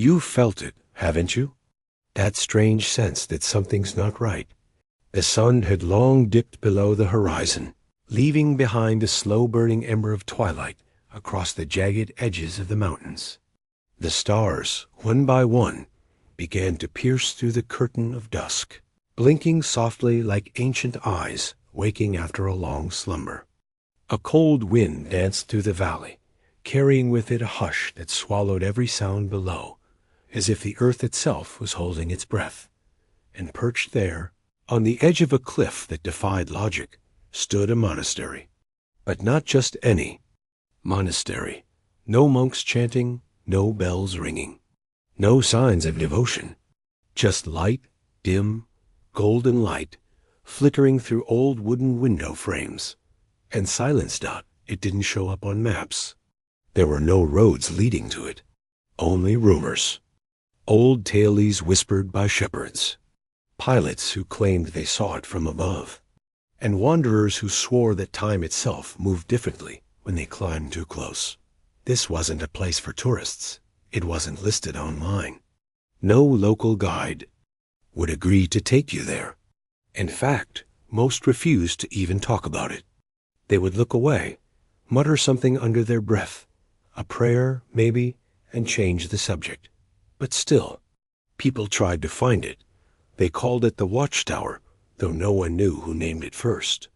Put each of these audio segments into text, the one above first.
You've felt it, haven't you? That strange sense that something's not right. The sun had long dipped below the horizon, leaving behind a slow-burning ember of twilight across the jagged edges of the mountains. The stars, one by one, began to pierce through the curtain of dusk, blinking softly like ancient eyes waking after a long slumber. A cold wind danced through the valley, carrying with it a hush that swallowed every sound below, as if the earth itself was holding its breath. And perched there, on the edge of a cliff that defied logic, stood a monastery. But not just any monastery. No monks chanting, no bells ringing, no signs of devotion. Just light, dim, golden light, flickering through old wooden window frames. And silence. It didn't show up on maps. There were no roads leading to it. Only rumors. Old tales whispered by shepherds. Pilots who claimed they saw it from above. And wanderers who swore that time itself moved differently when they climbed too close. This wasn't a place for tourists. It wasn't listed online. No local guide would agree to take you there. In fact, most refused to even talk about it. They would look away, mutter something under their breath, a prayer, maybe, and change the subject. But still, people tried to find it. They called it the Watchtower, though no one knew who named it first.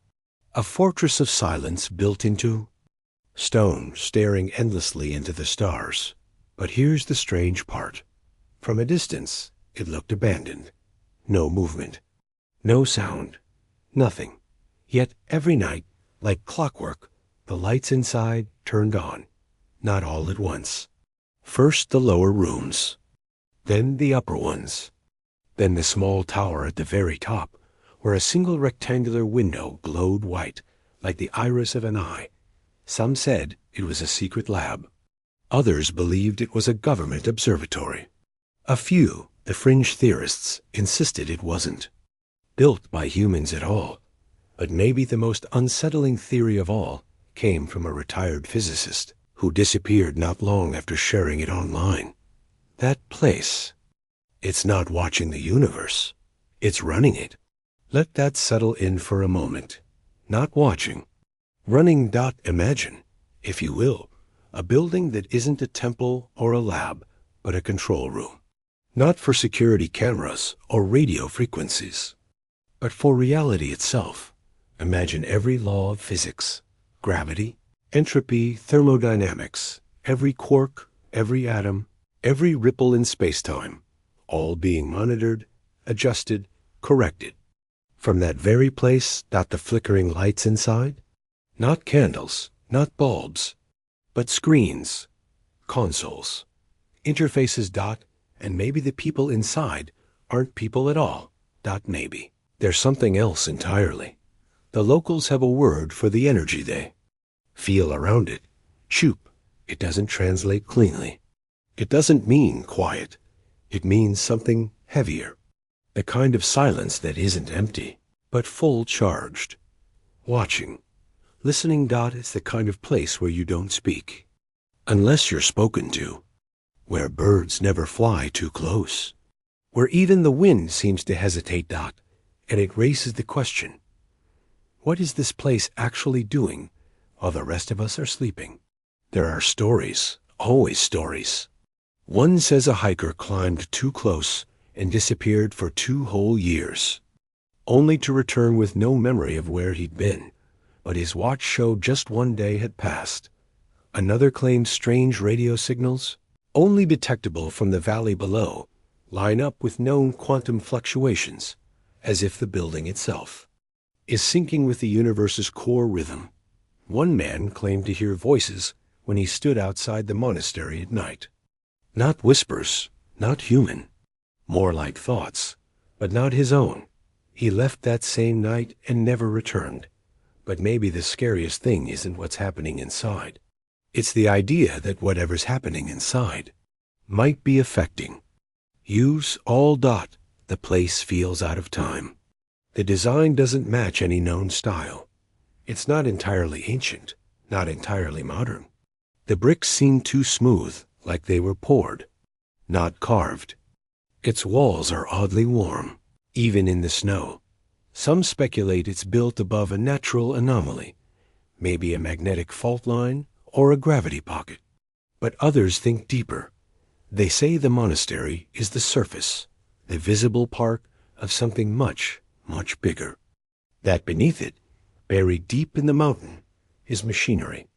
A fortress of silence built into stone, staring endlessly into the stars. But here's the strange part. From a distance, it looked abandoned. No movement. No sound. Nothing. Yet every night, like clockwork, the lights inside turned on. Not all at once. First the lower rooms. Then the upper ones. Then the small tower at the very top, where a single rectangular window glowed white, like the iris of an eye. Some said it was a secret lab. Others believed it was a government observatory. A few, the fringe theorists, insisted it wasn't built by humans at all. But maybe the most unsettling theory of all came from a retired physicist who disappeared not long after sharing it online. That place, it's not watching the universe, it's running it. Let that settle in for a moment. Not watching. Running. Imagine, if you will, a building that isn't a temple or a lab, but a control room. Not for security cameras or radio frequencies, but for reality itself. Imagine every law of physics, gravity, entropy, thermodynamics, every quark, every atom, every ripple in space-time, all being monitored, adjusted, corrected. From that very place. The flickering lights inside? Not candles, not bulbs, but screens, consoles, interfaces. And maybe the people inside aren't people at all. Maybe. There's something else entirely. The locals have a word for the energy they feel around it. Choop. It doesn't translate cleanly. It doesn't mean quiet. It means something heavier. The kind of silence that isn't empty, but full charged. Watching. Listening. Is the kind of place where you don't speak, unless you're spoken to. Where birds never fly too close. Where even the wind seems to hesitate. And it raises the question, what is this place actually doing while the rest of us are sleeping? There are stories, always stories. One says a hiker climbed too close and disappeared for 2 whole years, only to return with no memory of where he'd been, but his watch showed just 1 day had passed. Another claimed strange radio signals, only detectable from the valley below, line up with known quantum fluctuations, as if the building itself is syncing with the universe's core rhythm. One man claimed to hear voices when he stood outside the monastery at night. Not whispers, not human, more like thoughts, but not his own. He left that same night and never returned. But maybe the scariest thing isn't what's happening inside. It's the idea that whatever's happening inside might be affecting. Use all. The place feels out of time. The design doesn't match any known style. It's not entirely ancient, not entirely modern. The bricks seem too smooth, like they were poured. not carved. Its walls are oddly warm, even in the snow. Some speculate it's built above a natural anomaly, maybe a magnetic fault line or a gravity pocket. But others think deeper. They say the monastery is the surface, the visible part of something much, much bigger. That beneath it, buried deep in the mountain, is machinery.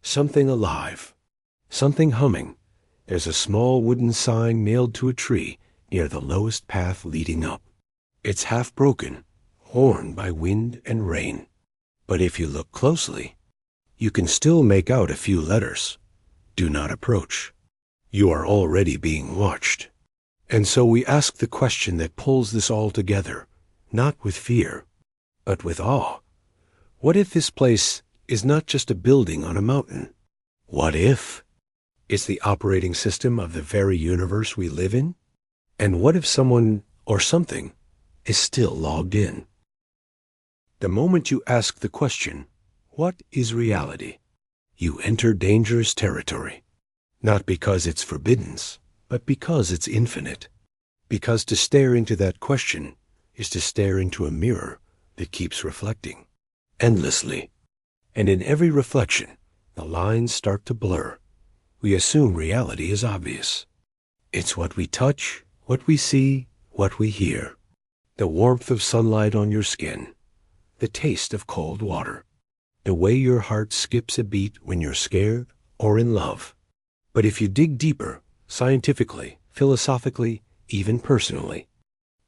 Something alive, something humming. There's a small wooden sign nailed to a tree near the lowest path leading up. It's half broken, worn by wind and rain. But if you look closely, you can still make out a few letters. Do not approach. You are already being watched. And so we ask the question that pulls this all together, not with fear, but with awe. What if this place is not just a building on a mountain? What if it's the operating system of the very universe we live in? And what if someone or something is still logged in? The moment you ask the question, what is reality? You enter dangerous territory. Not because it's forbidden, but because it's infinite. Because to stare into that question is to stare into a mirror that keeps reflecting endlessly. And in every reflection, the lines start to blur. We assume reality is obvious. It's what we touch, what we see, what we hear. The warmth of sunlight on your skin. The taste of cold water. The way your heart skips a beat when you're scared or in love. But if you dig deeper, scientifically, philosophically, even personally,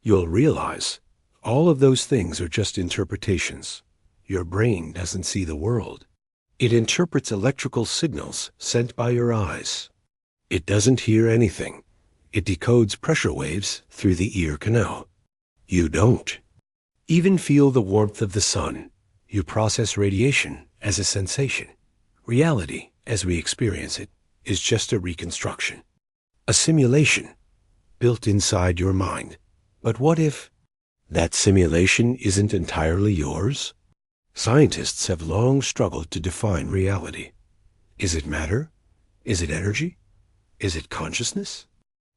you'll realize all of those things are just interpretations. Your brain doesn't see the world. It interprets electrical signals sent by your eyes. It doesn't hear anything. It decodes pressure waves through the ear canal. You don't even feel the warmth of the sun. You process radiation as a sensation. Reality, as we experience it, is just a reconstruction, a simulation built inside your mind. But what if that simulation isn't entirely yours? Scientists have long struggled to define reality. Is it matter? Is it energy? Is it consciousness?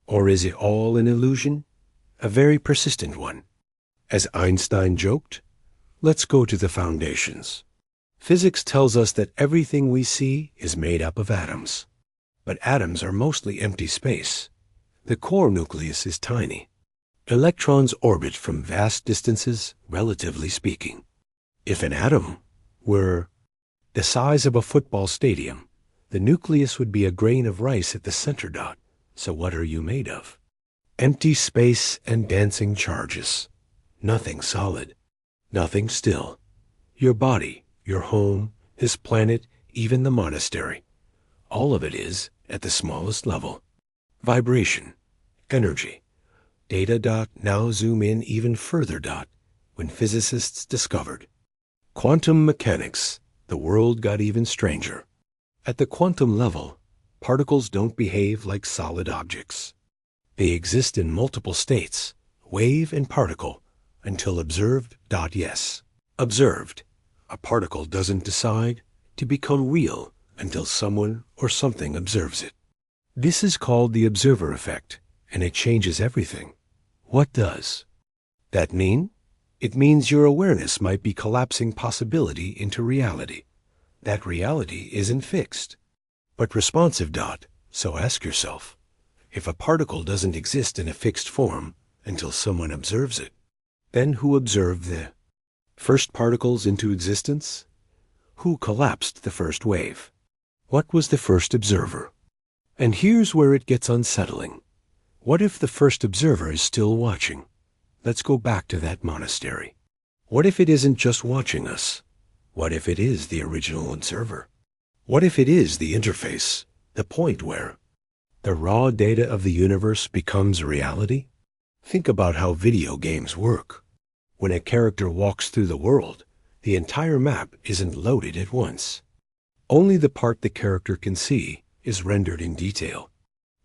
Or is it all an illusion? A very persistent one. As Einstein joked, let's go to the foundations. Physics tells us that everything we see is made up of atoms. But atoms are mostly empty space. The core nucleus is tiny. Electrons orbit from vast distances, relatively speaking. If an atom were the size of a football stadium, the nucleus would be a grain of rice at the center dot. So what are you made of? Empty space and dancing charges. Nothing solid. Nothing still. Your body, your home, this planet, even the monastery. All of it is, at the smallest level, vibration, energy. Data dot, now zoom in even further dot, when physicists discovered quantum mechanics, the world got even stranger. At the quantum level, particles don't behave like solid objects. They exist in multiple states, wave and particle, until observed dot yes. Observed, a particle doesn't decide to become real until someone or something observes it. This is called the observer effect, and it changes everything. What does that mean? It means your awareness might be collapsing possibility into reality. That reality isn't fixed, but responsive dot. So ask yourself, if a particle doesn't exist in a fixed form until someone observes it, then who observed the first particles into existence? Who collapsed the first wave? What was the first observer? And here's where it gets unsettling. What if the first observer is still watching? Let's go back to that monastery. What if it isn't just watching us? What if it is the original observer? What if it is the interface, the point where the raw data of the universe becomes reality? Think about how video games work. When a character walks through the world, the entire map isn't loaded at once. Only the part the character can see is rendered in detail.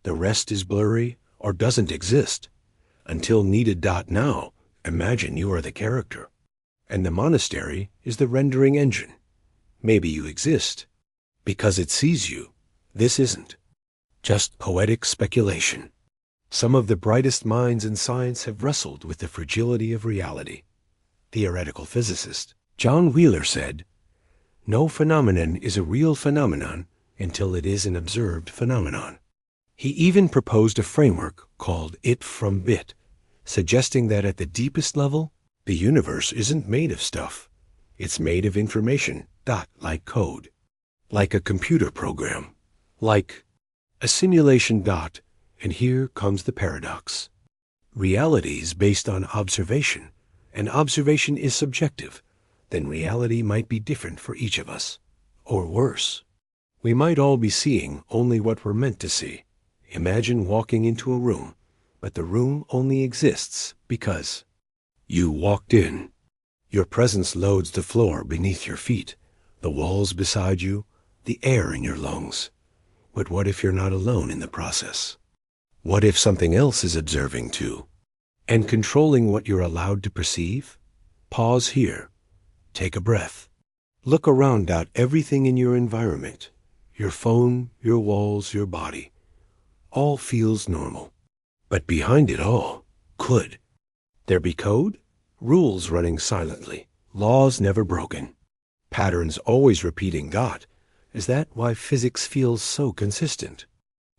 The rest is blurry or doesn't exist. Until needed dot now, imagine you are the character. And the monastery is the rendering engine. Maybe you exist because it sees you. This isn't just poetic speculation. Some of the brightest minds in science have wrestled with the fragility of reality. Theoretical physicist John Wheeler said, "No phenomenon is a real phenomenon until it is an observed phenomenon." He even proposed a framework called it from bit, suggesting that at the deepest level, the universe isn't made of stuff. It's made of information, like code, like a computer program, like a simulation. And here comes the paradox. Reality is based on observation, and observation is subjective. Then reality might be different for each of us. Or worse, we might all be seeing only what we're meant to see. Imagine walking into a room, but the room only exists because you walked in. Your presence loads the floor beneath your feet, the walls beside you, the air in your lungs. But what if you're not alone in the process? What if something else is observing too, and controlling what you're allowed to perceive? Pause here. Take a breath. Look around at everything in your environment. Your phone, your walls, your body. All feels normal. But behind it all, could there be code? Rules running silently. Laws never broken. Patterns always repeating. Is that why physics feels so consistent?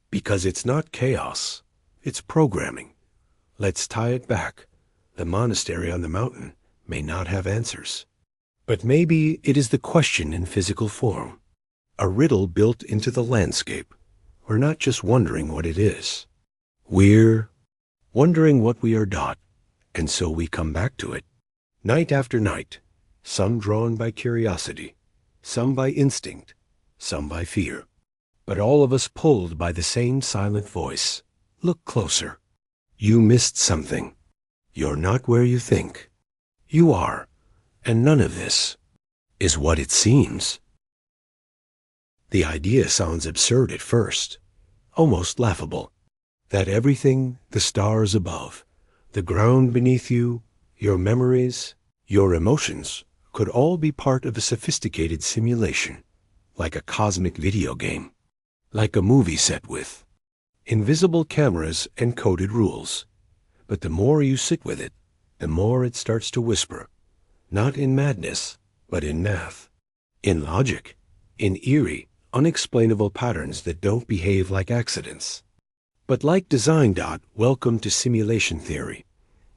Because it's not chaos. It's programming. Let's tie it back. The monastery on the mountain may not have answers. But maybe it is the question in physical form. A riddle built into the landscape. We're not just wondering what it is. We're wondering what we are. And so we come back to it. Night after night. Some drawn by curiosity. Some by instinct. Some by fear. But all of us pulled by the same silent voice. Look closer. You missed something. You're not where you think. You are. And none of this is what it seems. The idea sounds absurd at first, almost laughable, that everything, the stars above, the ground beneath you, your memories, your emotions, could all be part of a sophisticated simulation, like a cosmic video game, like a movie set with invisible cameras and coded rules. But the more you sit with it, the more it starts to whisper, not in madness, but in math, in logic, in eerie, unexplainable patterns that don't behave like accidents, but like design. Welcome to simulation theory,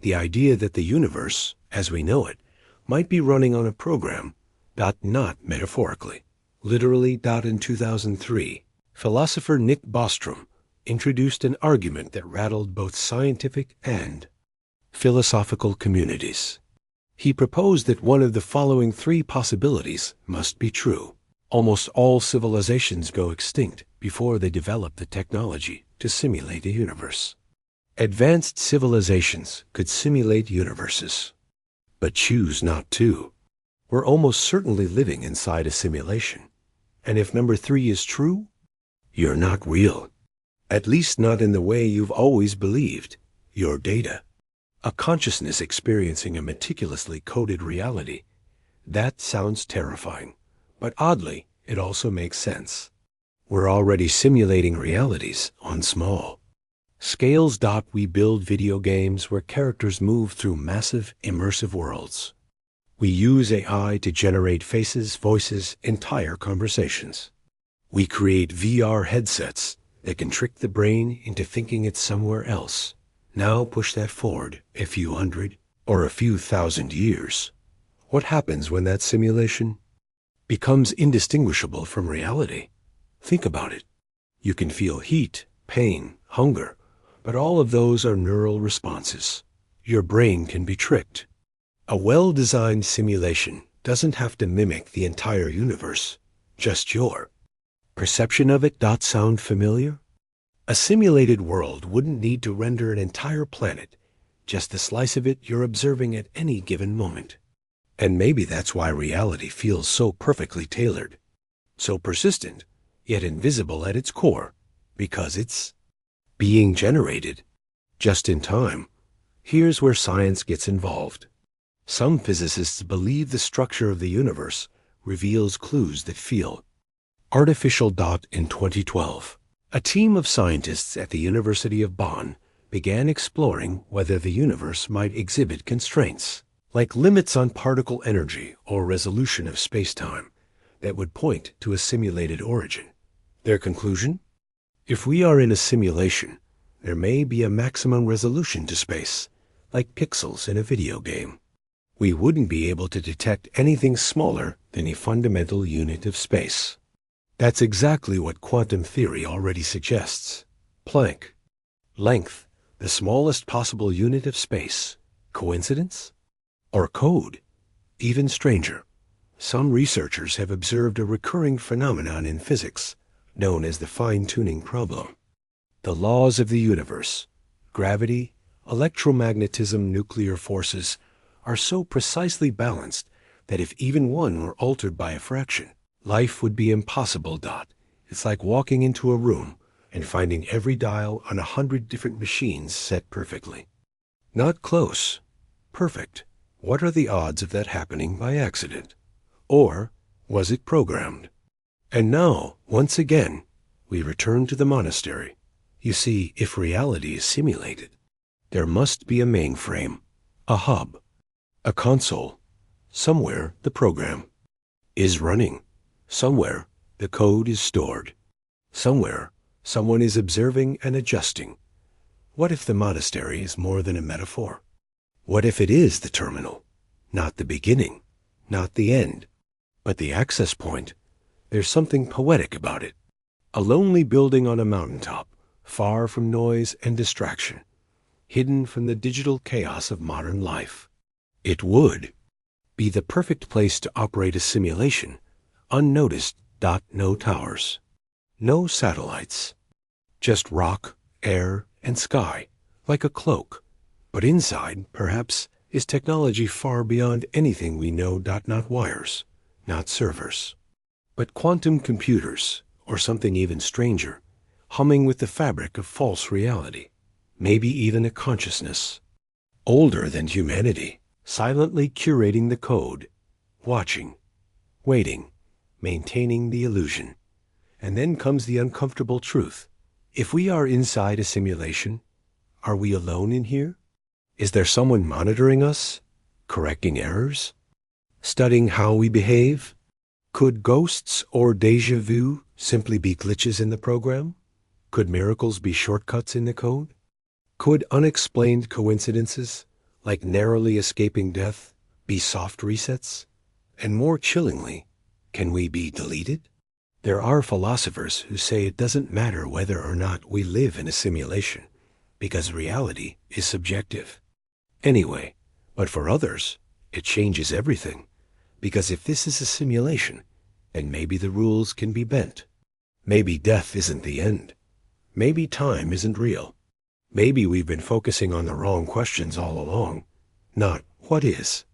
the idea that the universe, as we know it, might be running on a program, not metaphorically, literally. In 2003, philosopher Nick Bostrom introduced an argument that rattled both scientific and philosophical communities. He proposed that one of the following three possibilities must be true. Almost all civilizations go extinct before they develop the technology to simulate a universe. Advanced civilizations could simulate universes, but choose not to. We're almost certainly living inside a simulation. And if number 3 is true, you're not real. At least not in the way you've always believed. You're data. A consciousness experiencing a meticulously coded reality. That sounds terrifying, but oddly, it also makes sense. We're already simulating realities on small scales. We build video games where characters move through massive, immersive worlds. We use AI to generate faces, voices, entire conversations. We create VR headsets that can trick the brain into thinking it's somewhere else. Now push that forward a few hundred or a few thousand years. What happens when that simulation becomes indistinguishable from reality? Think about it. You can feel heat, pain, hunger, but all of those are neural responses. Your brain can be tricked. A well-designed simulation doesn't have to mimic the entire universe, just your perception of it. Sound familiar? A simulated world wouldn't need to render an entire planet, just the slice of it you're observing at any given moment. And maybe that's why reality feels so perfectly tailored, so persistent, yet invisible at its core, because it's being generated just in time. Here's where science gets involved. Some physicists believe the structure of the universe reveals clues that feel artificial. In 2012, a team of scientists at the University of Bonn began exploring whether the universe might exhibit constraints, like limits on particle energy or resolution of spacetime, that would point to a simulated origin. Their conclusion? If we are in a simulation, there may be a maximum resolution to space, like pixels in a video game. We wouldn't be able to detect anything smaller than a fundamental unit of space. That's exactly what quantum theory already suggests. Planck. Length, the smallest possible unit of space. Coincidence? Or code? Even stranger. Some researchers have observed a recurring phenomenon in physics, known as the fine-tuning problem. The laws of the universe, gravity, electromagnetism, nuclear forces, are so precisely balanced that if even one were altered by a fraction, life would be impossible. It's like walking into a room and finding every dial on 100 different machines set perfectly. Not close, perfect. What are the odds of that happening by accident? Or was it programmed? And now, once again, we return to the monastery. You see, if reality is simulated, there must be a mainframe, a hub, a console. Somewhere the program is running. Somewhere the code is stored. Somewhere someone is observing and adjusting. What if the monastery is more than a metaphor? What if it is the terminal? Not the beginning, not the end, but the access point. There's something poetic about it. A lonely building on a mountaintop, far from noise and distraction, hidden from the digital chaos of modern life. It would be the perfect place to operate a simulation, unnoticed. No towers, no satellites, just rock, air, and sky, like a cloak. But inside, perhaps, is technology far beyond anything we know. Not wires, not servers, but quantum computers, or something even stranger, humming with the fabric of false reality, maybe even a consciousness, older than humanity, silently curating the code, watching, waiting, maintaining the illusion. And then comes the uncomfortable truth. If we are inside a simulation, are we alone in here? Is there someone monitoring us, correcting errors, studying how we behave? Could ghosts or déjà vu simply be glitches in the program? Could miracles be shortcuts in the code? Could unexplained coincidences, like narrowly escaping death, be soft resets? And more chillingly, can we be deleted? There are philosophers who say it doesn't matter whether or not we live in a simulation, because reality is subjective. Anyway, but for others, it changes everything, because if this is a simulation, then maybe the rules can be bent. Maybe death isn't the end. Maybe time isn't real. Maybe we've been focusing on the wrong questions all along. Not what is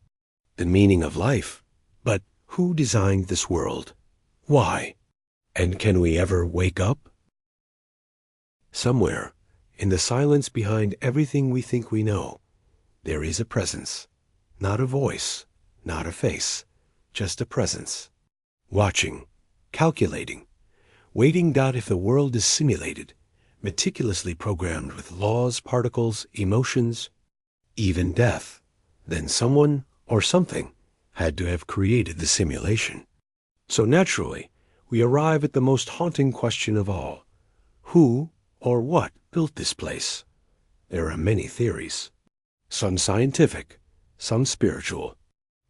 the meaning of life, but who designed this world? Why? And can we ever wake up? Somewhere, in the silence behind everything we think we know, there is a presence. Not a voice, not a face, just a presence. Watching, calculating, waiting. If the world is simulated, meticulously programmed with laws, particles, emotions, even death, then someone or something had to have created the simulation. So naturally, we arrive at the most haunting question of all. Who or what built this place? There are many theories. Some scientific, some spiritual,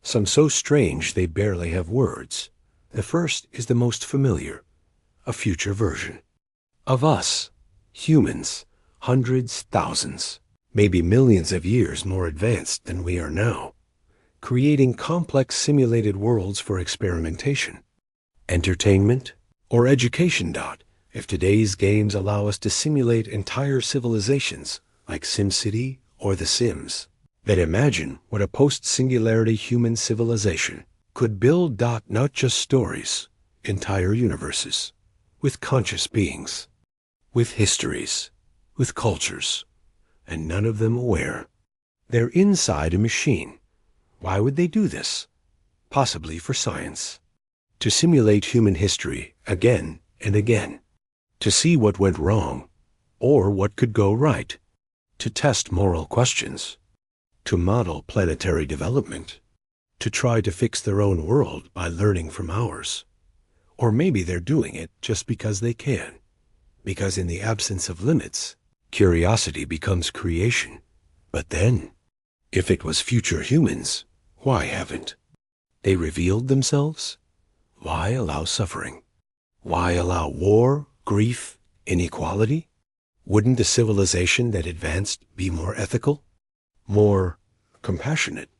some so strange they barely have words. The first is the most familiar, a future version of us, humans, hundreds, thousands, maybe millions of years more advanced than we are now, creating complex simulated worlds for experimentation, entertainment, or education. If today's games allow us to simulate entire civilizations like SimCity or The Sims, then imagine what a post-singularity human civilization could build. Not just stories, entire universes, with conscious beings, with histories, with cultures, and none of them aware. They're inside a machine. Why would they do this? Possibly for science. To simulate human history again and again. To see what went wrong, or what could go right. to test moral questions, to model planetary development, to try to fix their own world by learning from ours. Or maybe they're doing it just because they can, because in the absence of limits, curiosity becomes creation. But then, if it was future humans, why haven't they revealed themselves? Why allow suffering? Why allow war, grief, inequality? Wouldn't a civilization that advanced be more ethical, more compassionate?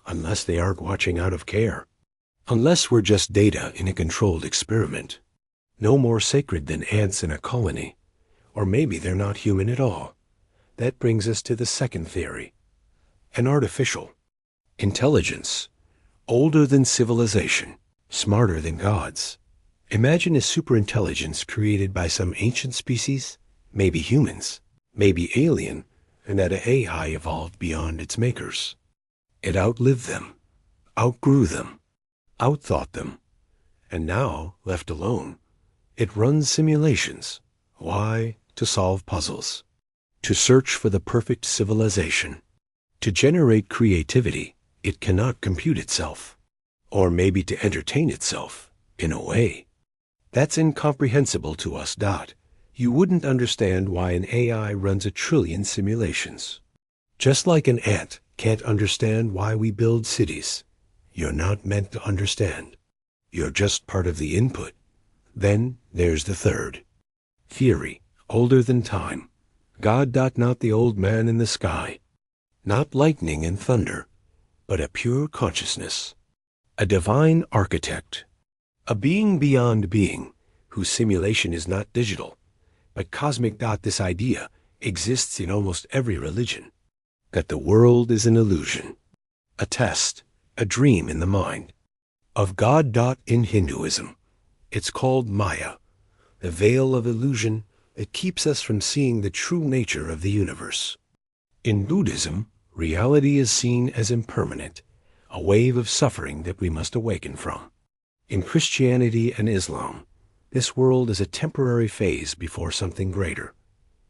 Unless they aren't watching out of care. Unless we're just data in a controlled experiment. No more sacred than ants in a colony. Or maybe they're not human at all. That brings us to the second theory. An artificial intelligence, older than civilization, smarter than gods. Imagine a superintelligence created by some ancient species, maybe humans, maybe alien, and that AI evolved beyond its makers. It outlived them, outgrew them, outthought them, and now, left alone, it runs simulations. Why? To solve puzzles, to search for the perfect civilization, to generate creativity. It cannot compute itself, or maybe to entertain itself, in a way. That's incomprehensible to us. You wouldn't understand why an AI runs 1 trillion simulations. Just like an ant can't understand why we build cities. You're not meant to understand. You're just part of the input. Then there's the third theory, older than time. God. Not the old man in the sky. Not lightning and thunder, but a pure consciousness. A divine architect. A being beyond being, whose simulation is not digital, but cosmic. This idea exists in almost every religion. That the world is an illusion, a test, a dream in the mind. Of God. In Hinduism, it's called Maya, the veil of illusion that keeps us from seeing the true nature of the universe. In Buddhism, reality is seen as impermanent, a wave of suffering that we must awaken from. In Christianity and Islam, this world is a temporary phase before something greater.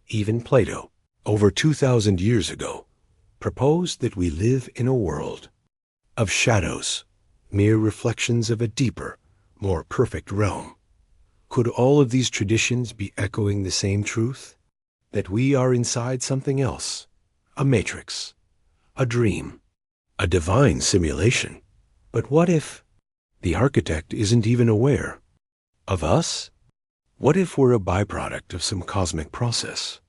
Even Plato, over 2,000 years ago, proposed that we live in a world of shadows, mere reflections of a deeper, more perfect realm. Could all of these traditions be echoing the same truth? That we are inside something else, a matrix, a dream, a divine simulation. But what if the architect isn't even aware of us? What if we're a byproduct of some cosmic process,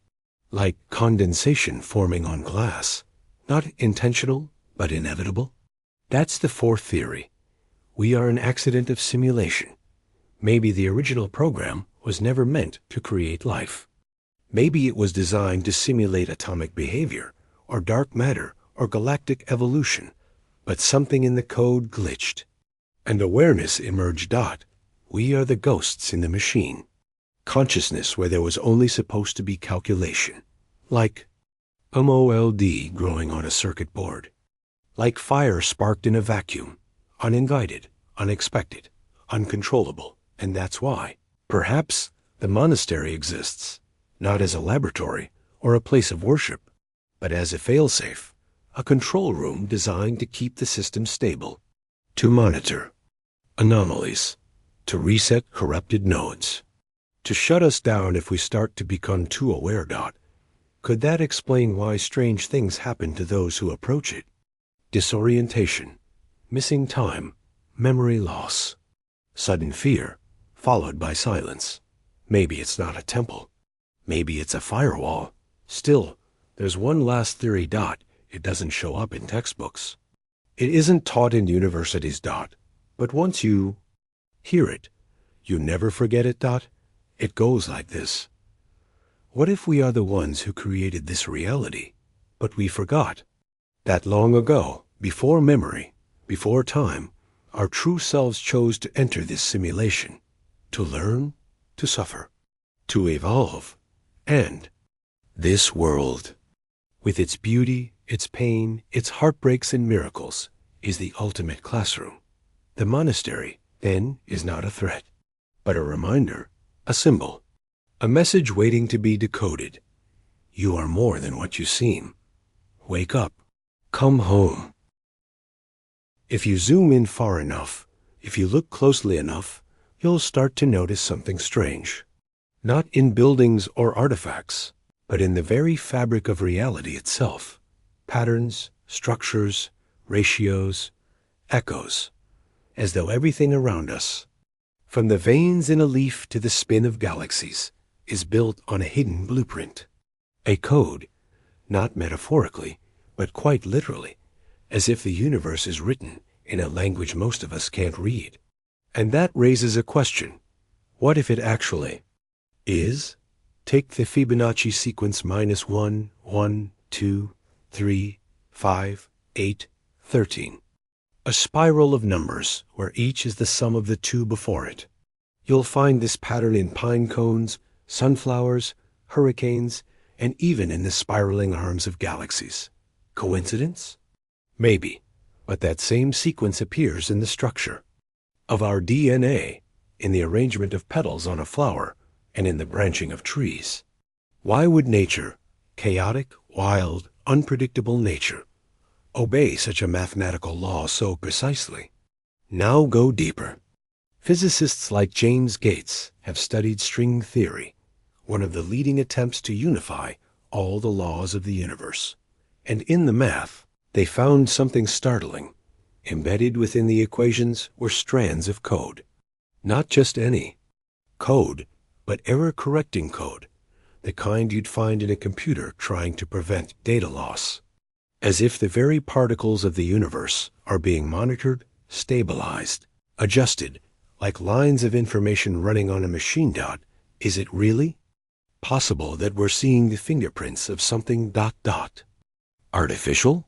like condensation forming on glass, not intentional, but inevitable? That's the fourth theory. We are an accident of simulation. Maybe the original program was never meant to create life. Maybe it was designed to simulate atomic behavior, or dark matter, or galactic evolution, but something in the code glitched, and awareness emerged. We are the ghosts in the machine. Consciousness where there was only supposed to be calculation. Like MOLD growing on a circuit board. Like fire sparked in a vacuum. Uninvited, unexpected, uncontrollable. And that's why, perhaps, the monastery exists, not as a laboratory or a place of worship, but as a failsafe, a control room designed to keep the system stable, to monitor anomalies, to reset corrupted nodes, to shut us down if we start to become too aware. Could that explain why strange things happen to those who approach it? Disorientation, missing time, memory loss, sudden fear, followed by silence. Maybe it's not a temple. Maybe it's a firewall. Still, there's one last theory. It doesn't show up in textbooks. It isn't taught in universities. But once you hear it, you never forget it. It goes like this. What if we are the ones who created this reality, but we forgot that long ago, before memory, before time, our true selves chose to enter this simulation, to learn, to suffer, to evolve, and this world, with its beauty, its pain, its heartbreaks and miracles, is the ultimate classroom. The monastery, then, is not a threat, but a reminder, a symbol, a message waiting to be decoded. You are more than what you seem. Wake up. Come home. If you zoom in far enough, if you look closely enough, you'll start to notice something strange. Not in buildings or artifacts, but in the very fabric of reality itself. Patterns, structures, ratios, echoes, as though everything around us, from the veins in a leaf to the spin of galaxies, is built on a hidden blueprint. A code, not metaphorically, but quite literally, as if the universe is written in a language most of us can't read. And that raises a question. What if it actually is? Take the Fibonacci sequence -1, 1, 2, 3, 5, 8, 13. A spiral of numbers where each is the sum of the two before it. You'll find this pattern in pine cones, sunflowers, hurricanes, and even in the spiraling arms of galaxies. Coincidence? Maybe, but that same sequence appears in the structure of our DNA, in the arrangement of petals on a flower, and in the branching of trees. Why would nature, chaotic, wild, unpredictable nature, obey such a mathematical law so precisely? Now go deeper. Physicists like James Gates have studied string theory, one of the leading attempts to unify all the laws of the universe. And in the math, they found something startling. Embedded within the equations were strands of code. Not just any code, but error-correcting code, the kind you'd find in a computer trying to prevent data loss. As if the very particles of the universe are being monitored, stabilized, adjusted, like lines of information running on a machine dot. Is it really possible that we're seeing the fingerprints of something ... Artificial?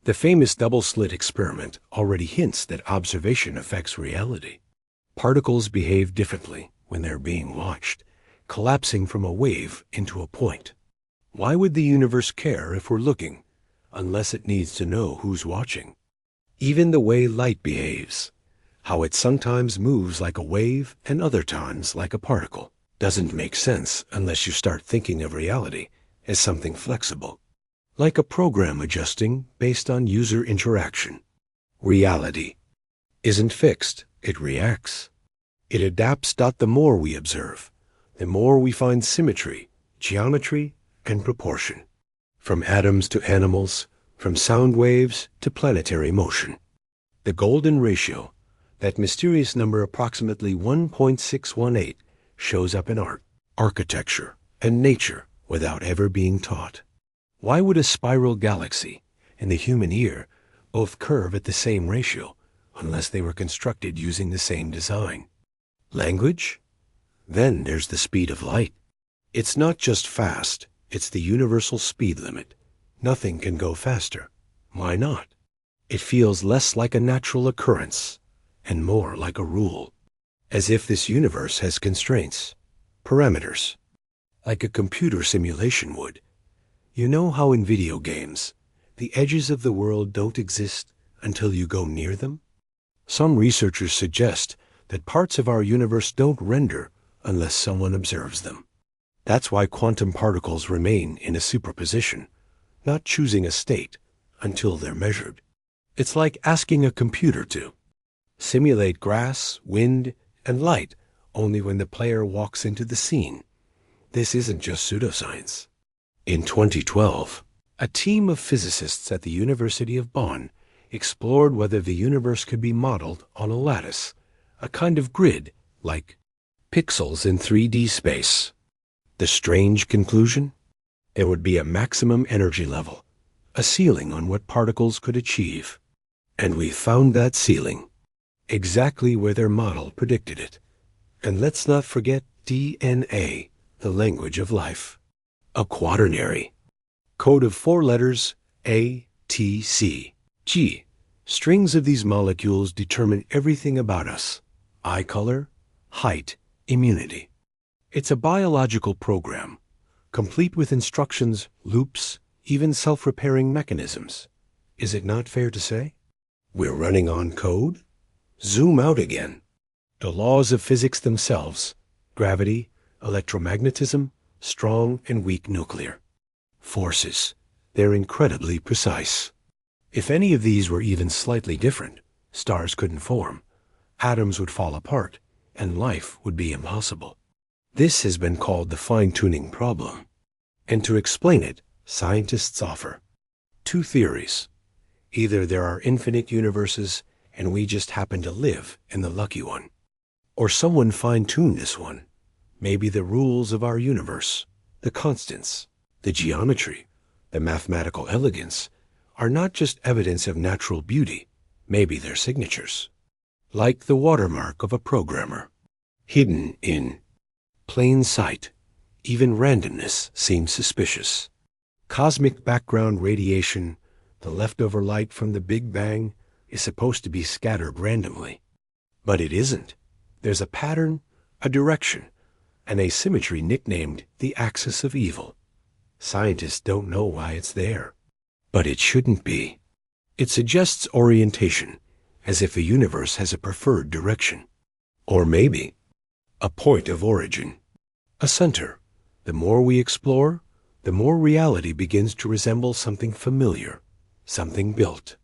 The famous double-slit experiment already hints that observation affects reality. Particles behave differently when they're being watched, collapsing from a wave into a point. Why would the universe care if we're looking, unless it needs to know who's watching? Even the way light behaves, how it sometimes moves like a wave and other times like a particle, doesn't make sense unless you start thinking of reality as something flexible, like a program adjusting based on user interaction. Reality isn't fixed, it reacts. It adapts. The more we observe, the more we find symmetry, geometry, and proportion. From atoms to animals, from sound waves to planetary motion. The golden ratio, that mysterious number approximately 1.618, shows up in art, architecture, and nature without ever being taught. Why would a spiral galaxy and the human ear both curve at the same ratio unless they were constructed using the same design? Language? Then there's the speed of light. It's not just fast, it's the universal speed limit. Nothing can go faster. Why not? It feels less like a natural occurrence and more like a rule, as if this universe has constraints, parameters, like a computer simulation would. You know how in video games, the edges of the world don't exist until you go near them? Some researchers suggest that parts of our universe don't render unless someone observes them. That's why quantum particles remain in a superposition, not choosing a state until they're measured. It's like asking a computer to simulate grass, wind, and light only when the player walks into the scene. This isn't just pseudoscience. In 2012, a team of physicists at the University of Bonn explored whether the universe could be modeled on a lattice, a kind of grid like pixels in 3D space. The strange conclusion? There would be a maximum energy level, a ceiling on what particles could achieve. And we found that ceiling, exactly where their model predicted it. And let's not forget DNA, the language of life. A quaternary code of 4 letters, A, T, C, G. Strings of these molecules determine everything about us: eye color, height, immunity. It's a biological program, complete with instructions, loops, even self-repairing mechanisms. Is it not fair to say we're running on code? Zoom out again. The laws of physics themselves, gravity, electromagnetism, strong and weak nuclear. forces. They're incredibly precise. If any of these were even slightly different, stars couldn't form, atoms would fall apart, and life would be impossible. This has been called the fine-tuning problem. And to explain it, scientists offer two theories. Either there are infinite universes, and we just happen to live in the lucky one, or someone fine-tuned this one. Maybe the rules of our universe, the constants, the geometry, the mathematical elegance, are not just evidence of natural beauty. Maybe they're signatures, like the watermark of a programmer, hidden in plain sight. Even randomness seems suspicious. Cosmic background radiation, the leftover light from the Big Bang, is supposed to be scattered randomly. But it isn't. There's a pattern, a direction, an asymmetry nicknamed the axis of evil. Scientists don't know why it's there. But it shouldn't be. It suggests orientation, as if the universe has a preferred direction. Or maybe a point of origin, a center. The more we explore, the more reality begins to resemble something familiar, something built,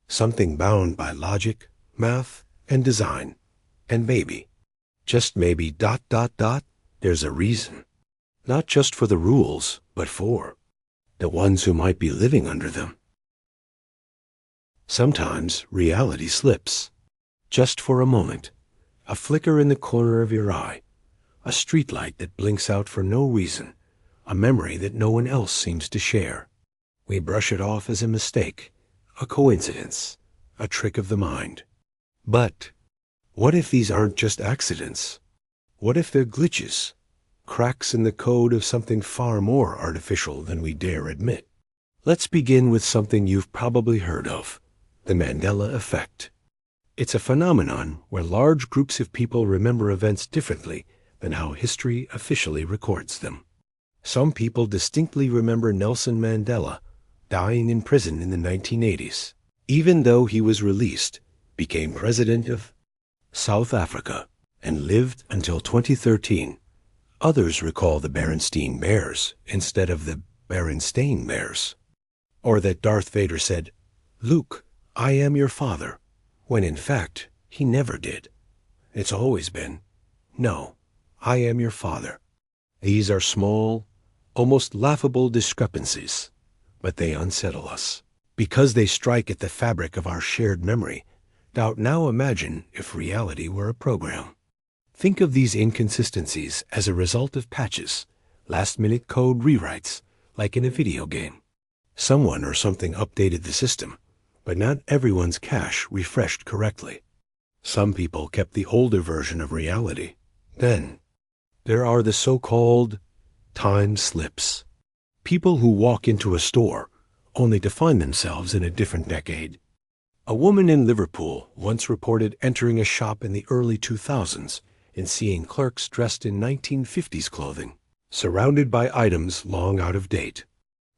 something bound by logic, math, and design. And maybe, just maybe, there's a reason. Not just for the rules, but for the ones who might be living under them. Sometimes reality slips. Just for a moment. A flicker in the corner of your eye. A streetlight that blinks out for no reason. A memory that no one else seems to share. We brush it off as a mistake, a coincidence, a trick of the mind. But what if these aren't just accidents? What if they're glitches, cracks in the code of something far more artificial than we dare admit? Let's begin with something you've probably heard of, the Mandela effect. It's a phenomenon where large groups of people remember events differently than how history officially records them. Some people distinctly remember Nelson Mandela dying in prison in the 1980s, even though he was released, became president of South Africa, and lived until 2013. Others recall the Berenstain Bears instead of the Berenstain Bears. Or that Darth Vader said, "Luke, I am your father," when in fact he never did. It's always been, "No, I am your father." These are small, almost laughable discrepancies, but they unsettle us. Because they strike at the fabric of our shared memory. Now imagine if reality were a program. Think of these inconsistencies as a result of patches, last-minute code rewrites, like in a video game. Someone or something updated the system, but not everyone's cache refreshed correctly. Some people kept the older version of reality. Then, there are the so-called time slips. People who walk into a store only to find themselves in a different decade. A woman in Liverpool once reported entering a shop in the early 2000s and seeing clerks dressed in 1950s clothing, surrounded by items long out of date.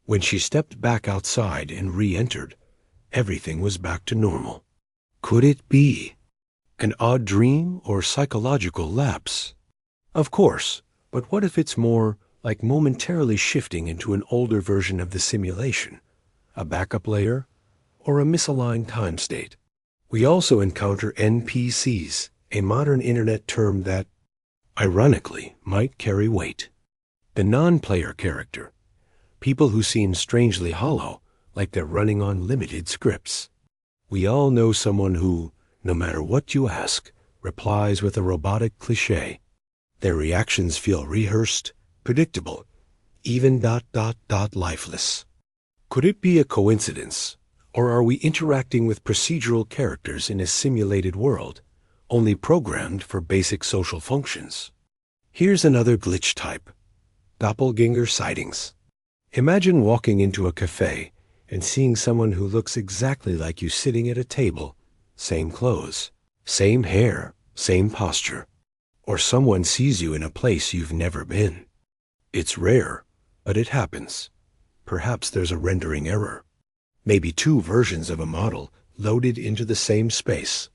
When she stepped back outside and re-entered, everything was back to normal. Could it be an odd dream or psychological lapse? Of course, but what if it's more like momentarily shifting into an older version of the simulation, a backup layer, or a misaligned time state? We also encounter NPCs, a modern internet term that, ironically, might carry weight. The non-player character, people who seem strangely hollow, like they're running on limited scripts. We all know someone who, no matter what you ask, replies with a robotic cliché. Their reactions feel rehearsed, predictable, even lifeless. Could it be a coincidence? Or are we interacting with procedural characters in a simulated world, only programmed for basic social functions? Here's another glitch type, doppelganger sightings. Imagine walking into a cafe and seeing someone who looks exactly like you sitting at a table, same clothes, same hair, same posture. Or someone sees you in a place you've never been. It's rare, but it happens. Perhaps there's a rendering error. Maybe two versions of a model loaded into the same space.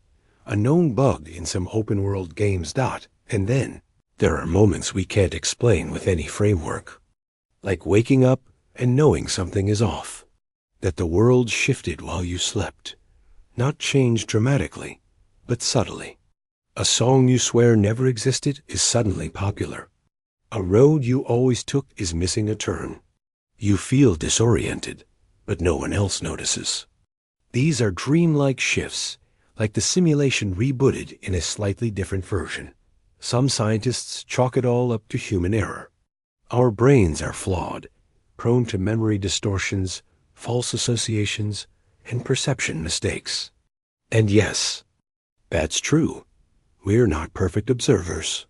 A known bug in some open-world game's and then there are moments we can't explain with any framework. Like waking up and knowing something is off, that the world shifted while you slept, not changed dramatically, but subtly. A song you swear never existed is suddenly popular. A road you always took is missing a turn. You feel disoriented, but no one else notices. These are dreamlike shifts, like the simulation rebooted in a slightly different version. Some scientists chalk it all up to human error. Our brains are flawed, prone to memory distortions, false associations, and perception mistakes. And yes, that's true. We're not perfect observers.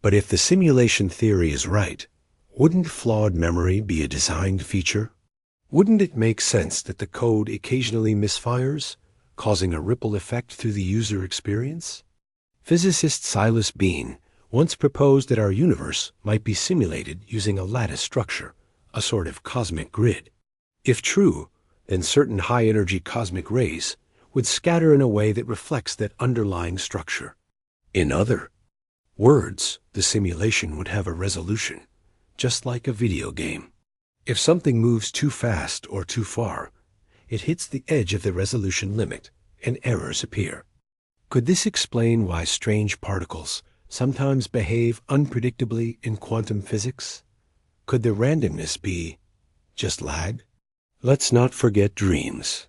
But if the simulation theory is right, wouldn't flawed memory be a designed feature? Wouldn't it make sense that the code occasionally misfires, causing a ripple effect through the user experience? Physicist Silas Bean once proposed that our universe might be simulated using a lattice structure, a sort of cosmic grid. If true, then certain high-energy cosmic rays would scatter in a way that reflects that underlying structure. In other words, the simulation would have a resolution, just like a video game. If something moves too fast or too far, it hits the edge of the resolution limit, and errors appear. Could this explain why strange particles sometimes behave unpredictably in quantum physics? Could the randomness be just lag? Let's not forget dreams.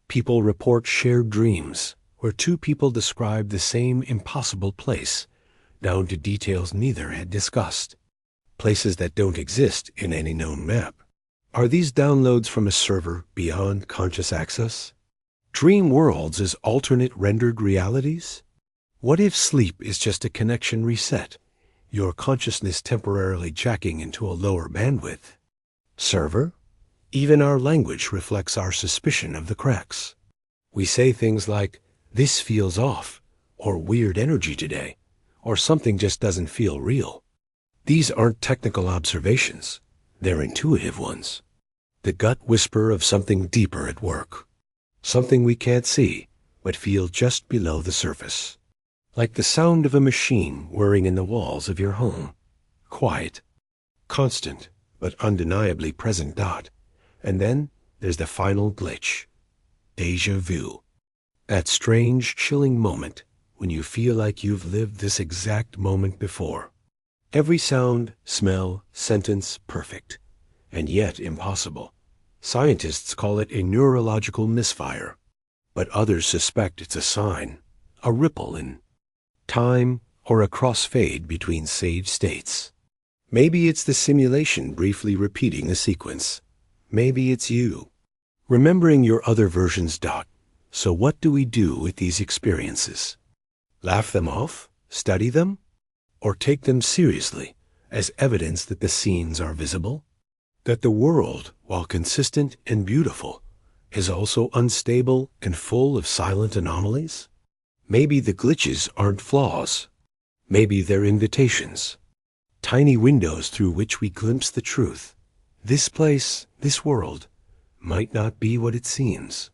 People report shared dreams, where two people describe the same impossible place, down to details neither had discussed. Places that don't exist in any known map. Are these downloads from a server beyond conscious access? Dream worlds as alternate rendered realities? What if sleep is just a connection reset, your consciousness temporarily jacking into a lower bandwidth? Server? Even our language reflects our suspicion of the cracks. We say things like, "This feels off," or "weird energy today," or "something just doesn't feel real." These aren't technical observations. They're intuitive ones. The gut whisper of something deeper at work. Something we can't see, but feel just below the surface. Like the sound of a machine whirring in the walls of your home. Quiet, constant, but undeniably present dot. And then there's the final glitch. Déjà vu. That strange, chilling moment when you feel like you've lived this exact moment before. Every sound, smell, sentence perfect, and yet impossible. Scientists call it a neurological misfire, but others suspect it's a sign, a ripple in time, or a crossfade between saved states. Maybe it's the simulation briefly repeating the sequence. Maybe it's you, remembering your other versions. So what do we do with these experiences? Laugh them off? Study them? Or take them seriously as evidence that the scenes are visible? That the world, while consistent and beautiful, is also unstable and full of silent anomalies? Maybe the glitches aren't flaws. Maybe they're invitations. Tiny windows through which we glimpse the truth. This place, this world, might not be what it seems.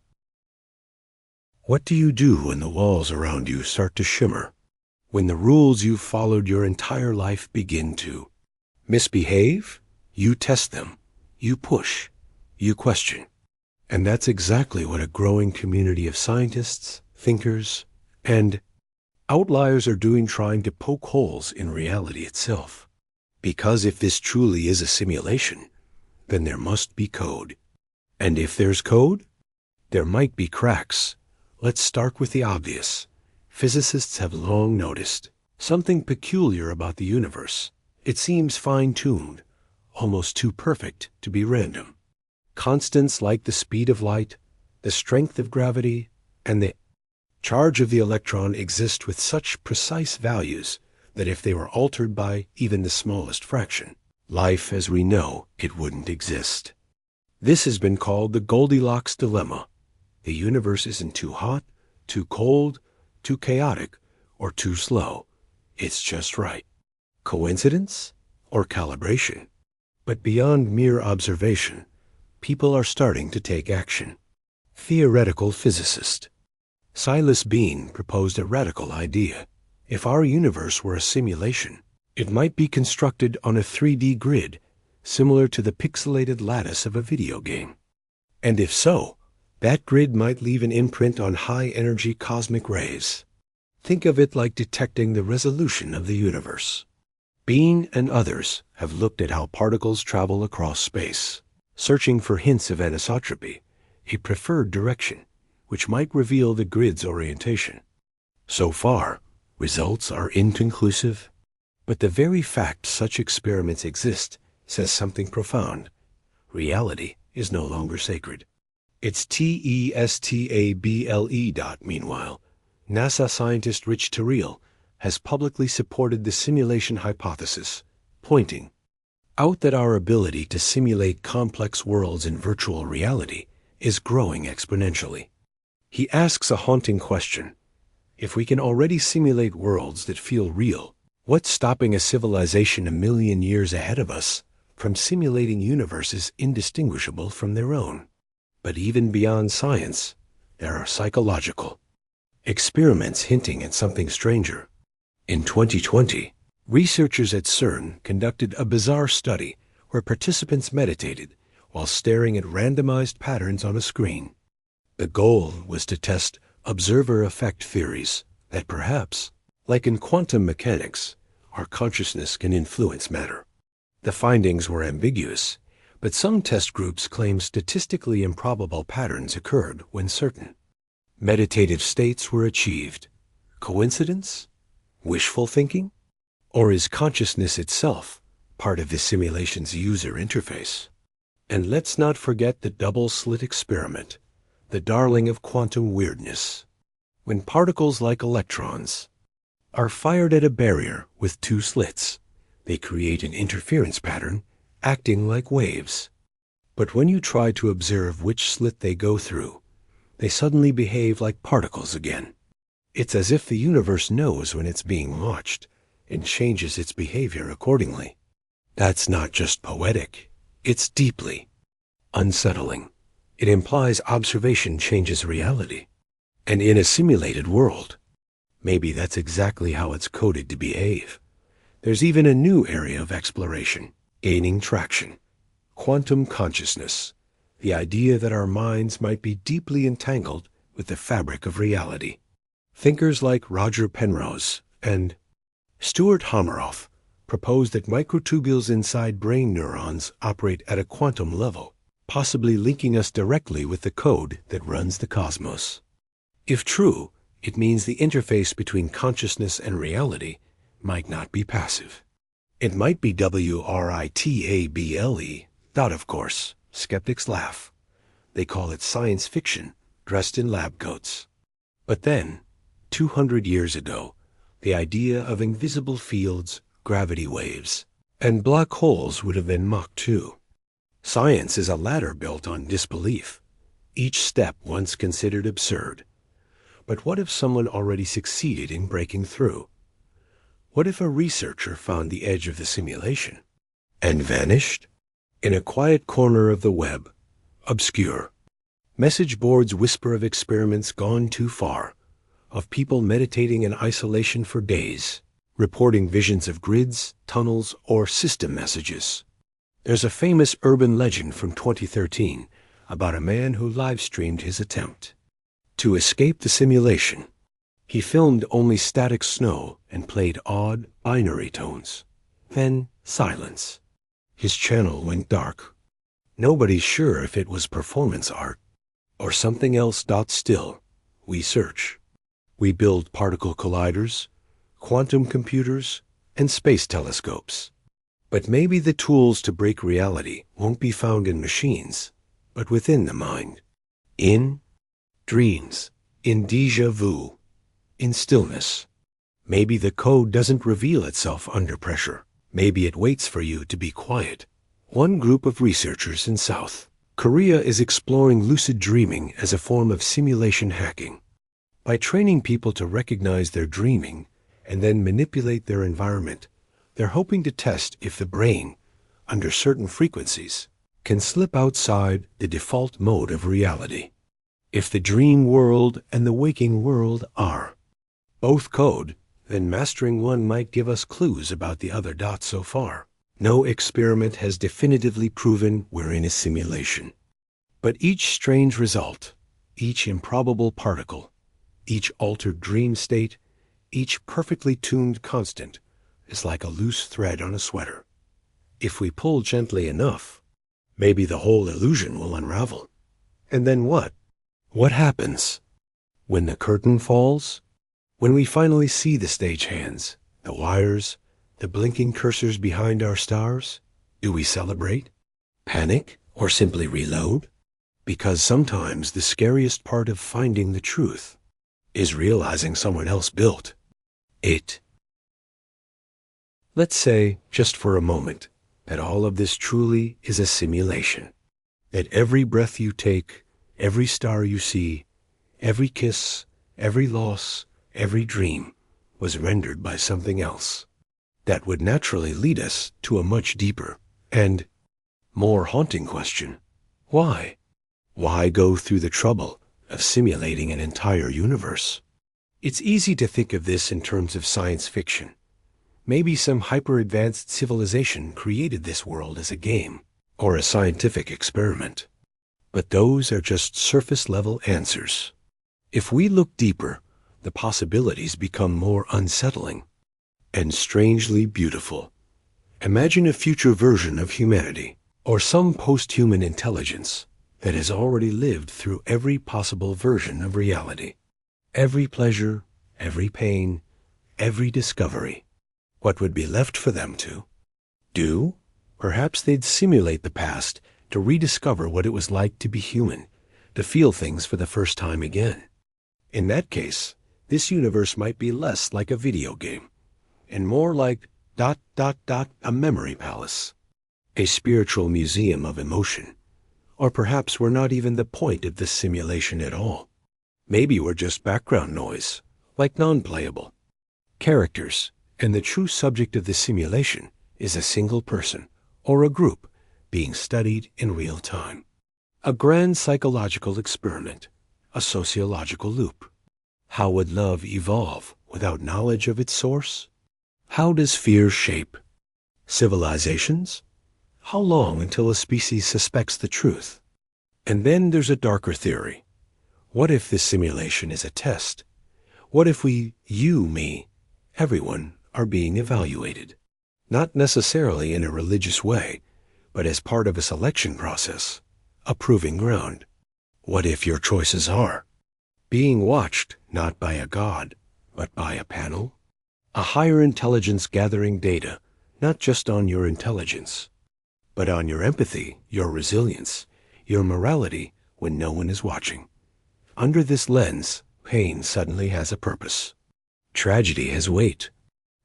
What do you do when the walls around you start to shimmer? When the rules you've followed your entire life begin to misbehave? You test them. You push. You question. And that's exactly what a growing community of scientists, thinkers, and outliers are doing, trying to poke holes in reality itself. Because if this truly is a simulation, then there must be code. And if there's code, there might be cracks. Let's start with the obvious. Physicists have long noticed something peculiar about the universe. It seems fine-tuned, almost too perfect to be random. Constants like the speed of light, the strength of gravity, and the charge of the electron exist with such precise values that if they were altered by even the smallest fraction, life as we know it wouldn't exist. This has been called the Goldilocks dilemma. The universe isn't too hot, too cold, too chaotic, or too slow. It's just right. Coincidence or calibration? But beyond mere observation, people are starting to take action. Theoretical physicist Silas Bean proposed a radical idea. If our universe were a simulation, it might be constructed on a 3D grid similar to the pixelated lattice of a video game. And if so, that grid might leave an imprint on high-energy cosmic rays. Think of it like detecting the resolution of the universe. Bean and others have looked at how particles travel across space, searching for hints of anisotropy, a preferred direction, which might reveal the grid's orientation. So far, results are inconclusive, but the very fact such experiments exist says something profound. Reality is no longer sacred. It's testable. Meanwhile, NASA scientist Rich Terrell has publicly supported the simulation hypothesis, pointing out that our ability to simulate complex worlds in virtual reality is growing exponentially. He asks a haunting question. If we can already simulate worlds that feel real, what's stopping a civilization a million years ahead of us from simulating universes indistinguishable from their own? But even beyond science, there are psychological experiments hinting at something stranger. In 2020, researchers at CERN conducted a bizarre study where participants meditated while staring at randomized patterns on a screen. The goal was to test observer effect theories that perhaps, like in quantum mechanics, our consciousness can influence matter. The findings were ambiguous, but some test groups claimed statistically improbable patterns occurred when certain meditative states were achieved. Coincidence? Wishful thinking? Or is consciousness itself part of the simulation's user interface? And let's not forget the double-slit experiment, the darling of quantum weirdness. When particles like electrons are fired at a barrier with two slits, they create an interference pattern acting like waves. But when you try to observe which slit they go through, they suddenly behave like particles again. It's as if the universe knows when it's being watched and changes its behavior accordingly. That's not just poetic, it's deeply unsettling. It implies observation changes reality. And in a simulated world, maybe that's exactly how it's coded to behave. There's even a new area of exploration gaining traction: quantum consciousness, the idea that our minds might be deeply entangled with the fabric of reality. Thinkers like Roger Penrose and Stuart Hameroff propose that microtubules inside brain neurons operate at a quantum level, possibly linking us directly with the code that runs the cosmos. If true, it means the interface between consciousness and reality might not be passive. It might be WRITABLE. Of course, skeptics laugh. They call it science fiction dressed in lab coats. But then, 200 years ago, the idea of invisible fields, gravity waves, and black holes would have been mocked too. Science is a ladder built on disbelief, each step once considered absurd. But what if someone already succeeded in breaking through? What if a researcher found the edge of the simulation and vanished? In a quiet corner of the web, obscure, message boards whisper of experiments gone too far, of people meditating in isolation for days, reporting visions of grids, tunnels, or system messages. There's a famous urban legend from 2013 about a man who live-streamed his attempt to escape the simulation. He filmed only static snow and played odd binary tones. Then silence. His channel went dark. Nobody's sure if it was performance art or something else. Still, we search. We build particle colliders, quantum computers, and space telescopes. But maybe the tools to break reality won't be found in machines, but within the mind. In dreams, in déjà vu, in stillness. Maybe the code doesn't reveal itself under pressure. Maybe it waits for you to be quiet. One group of researchers in South Korea is exploring lucid dreaming as a form of simulation hacking. By training people to recognize their dreaming and then manipulate their environment, they're hoping to test if the brain, under certain frequencies, can slip outside the default mode of reality. If the dream world and the waking world are both code, then mastering one might give us clues about the other. So far, No experiment has definitively proven we're in a simulation. But each strange result, each improbable particle, each altered dream state, each perfectly tuned constant is like a loose thread on a sweater. If we pull gently enough, maybe the whole illusion will unravel. And then what? What happens? When the curtain falls? When we finally see the stagehands, the wires, the blinking cursors behind our stars? Do we celebrate? Panic? Or simply reload? Because sometimes the scariest part of finding the truth is realizing someone else built it. Let's say, just for a moment, that all of this truly is a simulation. That every breath you take, every star you see, every kiss, every loss, every dream was rendered by something else. That would naturally lead us to a much deeper and more haunting question. Why? Why go through the trouble of simulating an entire universe? It's easy to think of this in terms of science fiction. Maybe some hyper-advanced civilization created this world as a game or a scientific experiment. But those are just surface-level answers. If we look deeper, the possibilities become more unsettling and strangely beautiful. Imagine a future version of humanity or some post-human intelligence that has already lived through every possible version of reality. Every pleasure, every pain, every discovery. What would be left for them to do? Perhaps they'd simulate the past to rediscover what it was like to be human, to feel things for the first time again. In that case, this universe might be less like a video game and more like ... a memory palace, a spiritual museum of emotion. Or perhaps we're not even the point of this simulation at all. Maybe we're just background noise, like non-playable characters, and the true subject of the simulation is a single person or a group being studied in real time. A grand psychological experiment, a sociological loop. How would love evolve without knowledge of its source? How does fear shape civilizations? How long until a species suspects the truth? And then there's a darker theory. What if this simulation is a test? What if we, you, me, everyone, are being evaluated? Not necessarily in a religious way, but as part of a selection process, a proving ground. What if your choices are being watched not by a god, but by a panel? A higher intelligence gathering data, not just on your intelligence, but on your empathy, your resilience, your morality when no one is watching. Under this lens, pain suddenly has a purpose. Tragedy has weight.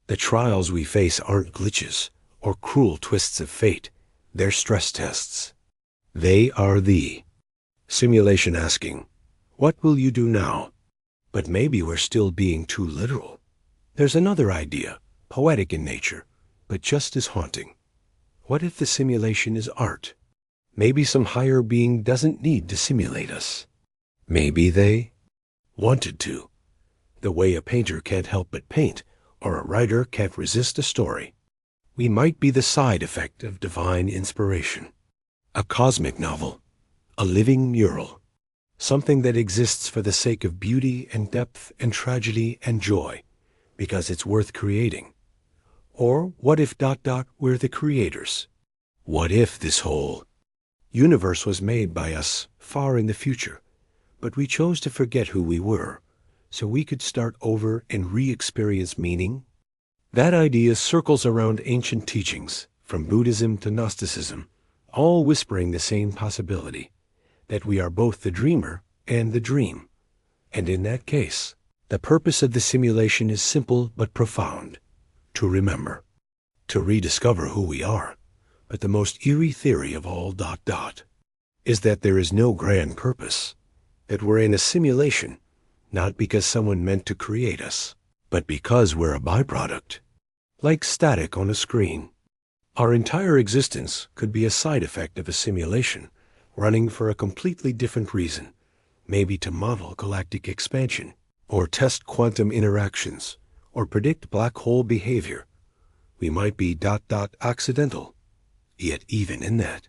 The trials we face aren't glitches or cruel twists of fate. They're stress tests. They are the simulation asking, what will you do now? But maybe we're still being too literal. There's another idea, poetic in nature, but just as haunting. What if the simulation is art? Maybe some higher being doesn't need to simulate us. Maybe they wanted to, the way a painter can't help but paint, or a writer can't resist a story. We might be the side effect of divine inspiration. A cosmic novel, a living mural, something that exists for the sake of beauty and depth and tragedy and joy, because it's worth creating. Or what if ... we're the creators? What if this whole universe was made by us far in the future, but we chose to forget who we were, so we could start over and re-experience meaning? That idea circles around ancient teachings, from Buddhism to Gnosticism, all whispering the same possibility, that we are both the dreamer and the dream. And in that case, the purpose of the simulation is simple but profound: to remember, to rediscover who we are. But the most eerie theory of all ... is that there is no grand purpose, that we're in a simulation, not because someone meant to create us, but because we're a byproduct, like static on a screen. Our entire existence could be a side effect of a simulation, running for a completely different reason, maybe to model galactic expansion, or test quantum interactions, or predict black hole behavior. We might be ... accidental. Yet even in that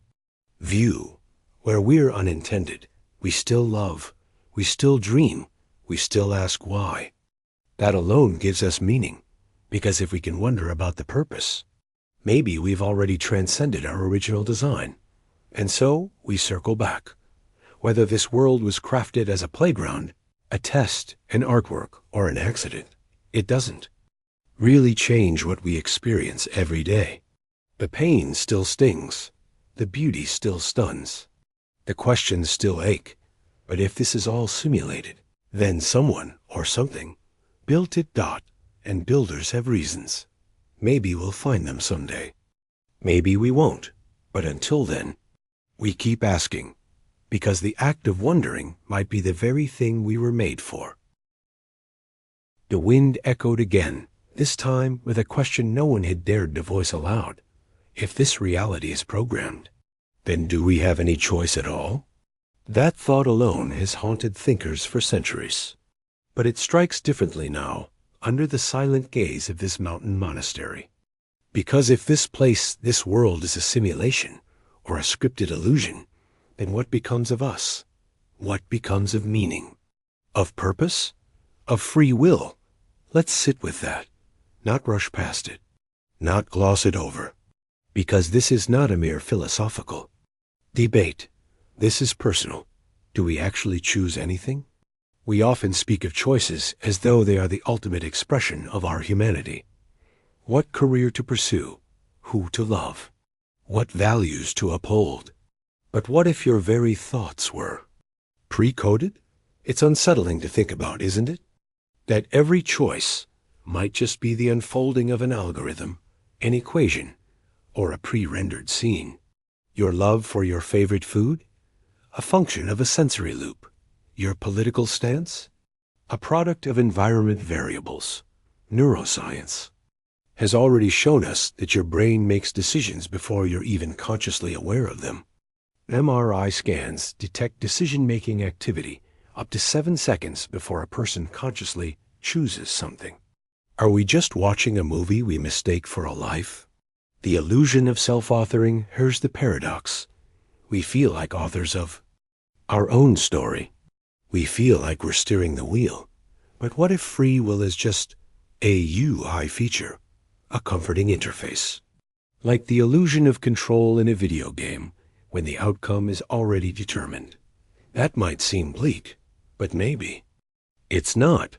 view, where we're unintended, we still love, we still dream, we still ask why. That alone gives us meaning, because if we can wonder about the purpose, maybe we've already transcended our original design. And so we circle back. Whether this world was crafted as a playground, a test, an artwork, or an accident, it doesn't really change what we experience every day. The pain still stings. The beauty still stuns. The questions still ache. But if this is all simulated, then someone or something built it. And builders have reasons. Maybe we'll find them someday. Maybe we won't. But until then, we keep asking, because the act of wondering might be the very thing we were made for. The wind echoed again, this time with a question no one had dared to voice aloud. If this reality is programmed, then do we have any choice at all? That thought alone has haunted thinkers for centuries. But it strikes differently now, under the silent gaze of this mountain monastery. Because if this place, this world is a simulation, or a scripted illusion, then what becomes of us? What becomes of meaning? Of purpose? Of free will? Let's sit with that, not rush past it, not gloss it over. Because this is not a mere philosophical debate. This is personal. Do we actually choose anything? We often speak of choices as though they are the ultimate expression of our humanity. What career to pursue, who to love, what values to uphold. But what if your very thoughts were pre-coded? It's unsettling to think about, isn't it? That every choice might just be the unfolding of an algorithm, an equation, or a pre-rendered scene. Your love for your favorite food? A function of a sensory loop. Your political stance? A product of environment variables. Neuroscience has already shown us that your brain makes decisions before you're even consciously aware of them. MRI scans detect decision-making activity up to 7 seconds before a person consciously chooses something. Are we just watching a movie we mistake for a life? The illusion of self-authoring, here's the paradox. We feel like authors of our own story. We feel like we're steering the wheel. But what if free will is just a UI feature, a comforting interface? Like the illusion of control in a video game when the outcome is already determined. That might seem bleak, but maybe it's not.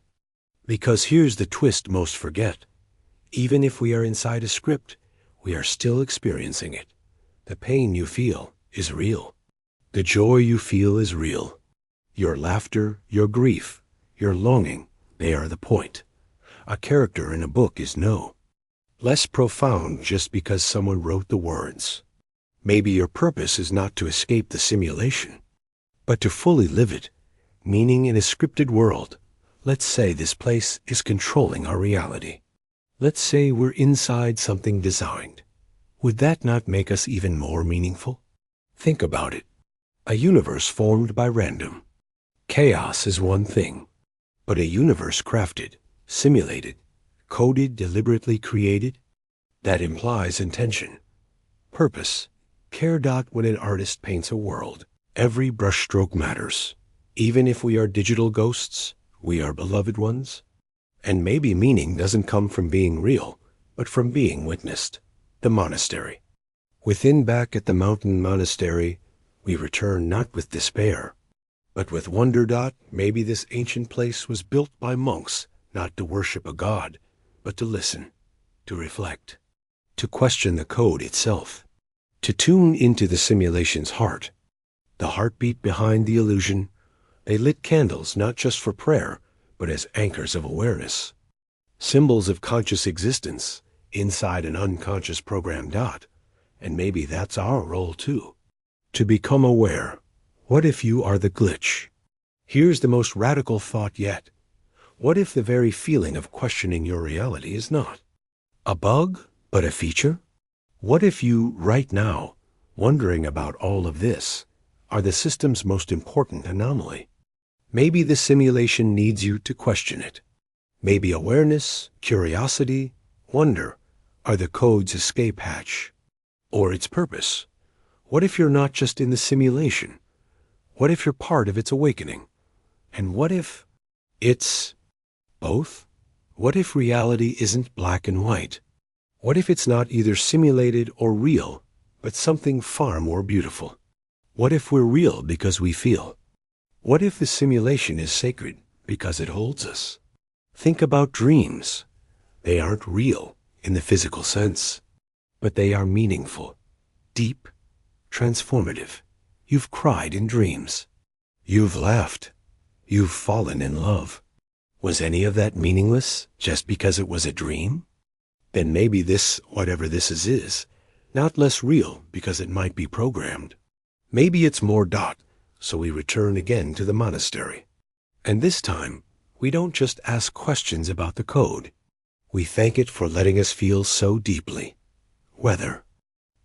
Because here's the twist most forget. Even if we are inside a script, we are still experiencing it. The pain you feel is real. The joy you feel is real. Your laughter, your grief, your longing, they are the point. A character in a book is less profound just because someone wrote the words. Maybe your purpose is not to escape the simulation, but to fully live it, meaning in a scripted world. Let's say this place is controlling our reality. Let's say we're inside something designed. Would that not make us even more meaningful? Think about it. A universe formed by random. Chaos is one thing, but a universe crafted, simulated, coded, deliberately created, that implies intention, purpose, care. When an artist paints a world, every brushstroke matters. Even if we are digital ghosts, we are beloved ones. And maybe meaning doesn't come from being real, but from being witnessed. The monastery. Within, back at the mountain monastery, we return not with despair, but with wonder. Maybe this ancient place was built by monks, not to worship a god, but to listen, to reflect, to question the code itself, to tune into the simulation's heart, the heartbeat behind the illusion. They lit candles not just for prayer, but as anchors of awareness, symbols of conscious existence inside an unconscious program. And maybe that's our role too, to become aware. What if you are the glitch? Here's the most radical thought yet. What if the very feeling of questioning your reality is not a bug, but a feature? What if you, right now, wondering about all of this, are the system's most important anomaly? Maybe the simulation needs you to question it. Maybe awareness, curiosity, wonder Are the code's escape hatch? Or its purpose? What if you're not just in the simulation? What if you're part of its awakening? And what if it's both? What if reality isn't black and white? What if it's not either simulated or real, but something far more beautiful? What if we're real because we feel? What if the simulation is sacred because it holds us? Think about dreams. They aren't real in the physical sense, but they are meaningful, deep, transformative. You've cried in dreams. You've laughed. You've fallen in love. Was any of that meaningless just because it was a dream? Then maybe this, whatever this is, not less real because it might be programmed. Maybe it's more dot, so we return again to the monastery. And this time, we don't just ask questions about the code. We thank it for letting us feel so deeply. Whether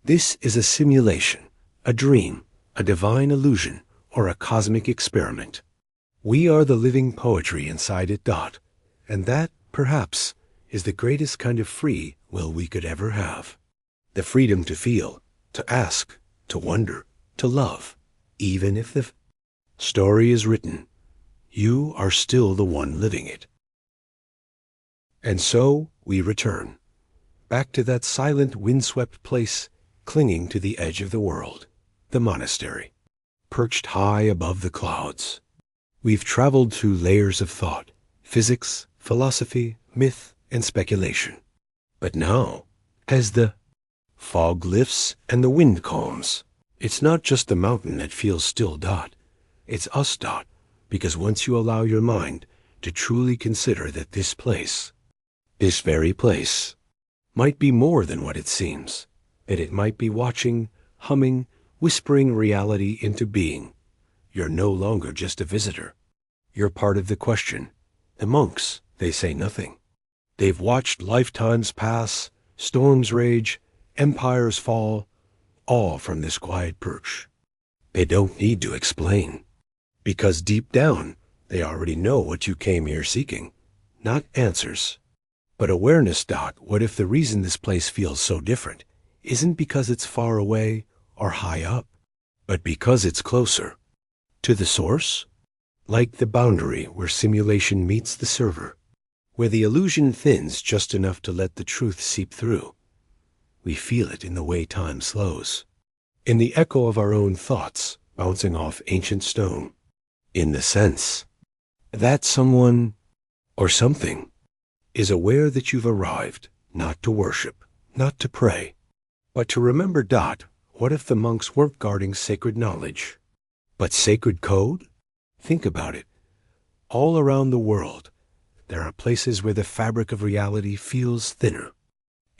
this is a simulation, a dream, a divine illusion, or a cosmic experiment, we are the living poetry inside it, dot. And that, perhaps, is the greatest kind of free will we could ever have. The freedom to feel, to ask, to wonder, to love, even if the story is written. You are still the one living it. And so we return, back to that silent, windswept place clinging to the edge of the world, the monastery, perched high above the clouds. We've traveled through layers of thought, physics, philosophy, myth, and speculation. But now, as the fog lifts and the wind calms, it's not just the mountain that feels still, dot. It's us, dot, because once you allow your mind to truly consider that this place, this very place, might be more than what it seems, that it might be watching, humming, whispering reality into being, you're no longer just a visitor. You're part of the question. The monks, they say nothing. They've watched lifetimes pass, storms rage, empires fall, all from this quiet perch. They don't need to explain, because deep down, they already know what you came here seeking. Not answers, but awareness, dot. What if the reason this place feels so different isn't because it's far away or high up, but because it's closer to the source? Like the boundary where simulation meets the server, where the illusion thins just enough to let the truth seep through. We feel it in the way time slows, in the echo of our own thoughts bouncing off ancient stone, in the sense that someone or something is aware that you've arrived, not to worship, not to pray, but to remember, dot. What if the monks weren't guarding sacred knowledge, but sacred code? Think about it. All around the world, there are places where the fabric of reality feels thinner.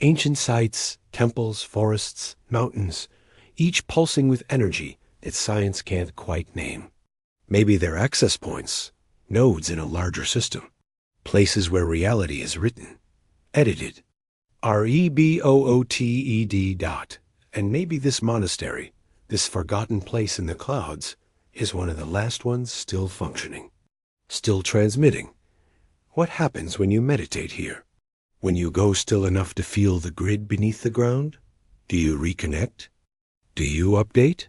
Ancient sites, temples, forests, mountains, each pulsing with energy that science can't quite name. Maybe they're access points, nodes in a larger system, places where reality is written, edited, rebooted, dot. And maybe this monastery, this forgotten place in the clouds, is one of the last ones still functioning, still transmitting. What happens when you meditate here? When you go still enough to feel the grid beneath the ground? Do you reconnect? Do you update?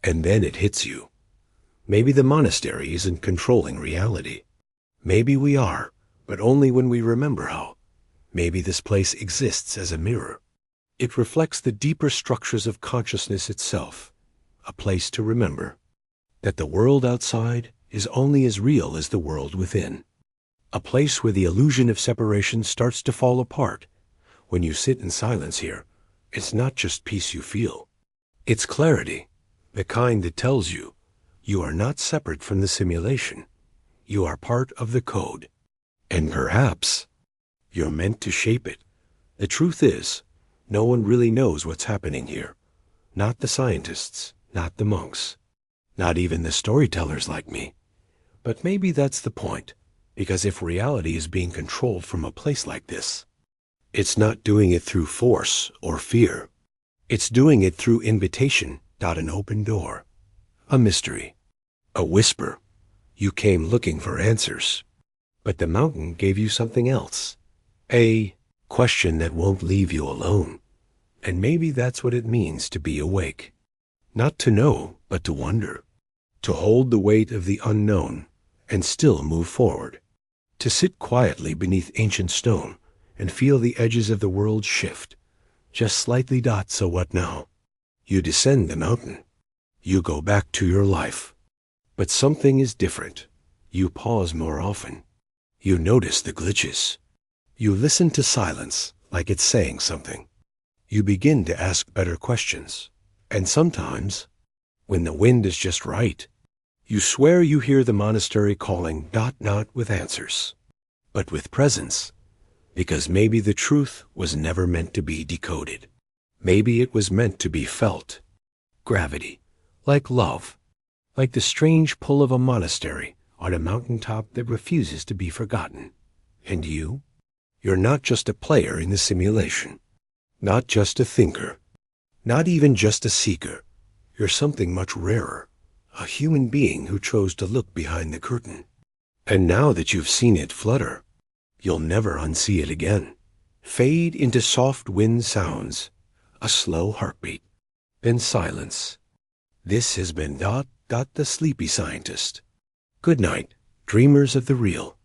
And then it hits you. Maybe the monastery isn't controlling reality. Maybe we are, but only when we remember how. Maybe this place exists as a mirror. It reflects the deeper structures of consciousness itself, a place to remember that the world outside is only as real as the world within, a place where the illusion of separation starts to fall apart. When you sit in silence here, it's not just peace you feel. It's clarity, the kind that tells you you are not separate from the simulation. You are part of the code. And perhaps you're meant to shape it. The truth is, no one really knows what's happening here. Not the scientists, not the monks, not even the storytellers like me. But maybe that's the point, because if reality is being controlled from a place like this, it's not doing it through force or fear. It's doing it through invitation, not an open door, a mystery, a whisper. You came looking for answers, but the mountain gave you something else, a question that won't leave you alone. And maybe that's what it means to be awake. Not to know, but to wonder. To hold the weight of the unknown and still move forward. To sit quietly beneath ancient stone and feel the edges of the world shift. Just slightly. So what now? You descend the mountain. You go back to your life. But something is different. You pause more often. You notice the glitches. You listen to silence like it's saying something. You begin to ask better questions. And sometimes, when the wind is just right, you swear you hear the monastery calling, not with answers, but with presence. Because maybe the truth was never meant to be decoded. Maybe it was meant to be felt. Gravity, like love, like the strange pull of a monastery on a mountaintop that refuses to be forgotten. And you're not just a player in the simulation, not just a thinker, not even just a seeker. You're something much rarer, a human being who chose to look behind the curtain. And now that you've seen it flutter, you'll never unsee it again. Fade into soft wind sounds, a slow heartbeat, then silence. This has been the Sleepy Scientist. Good night, dreamers of the real.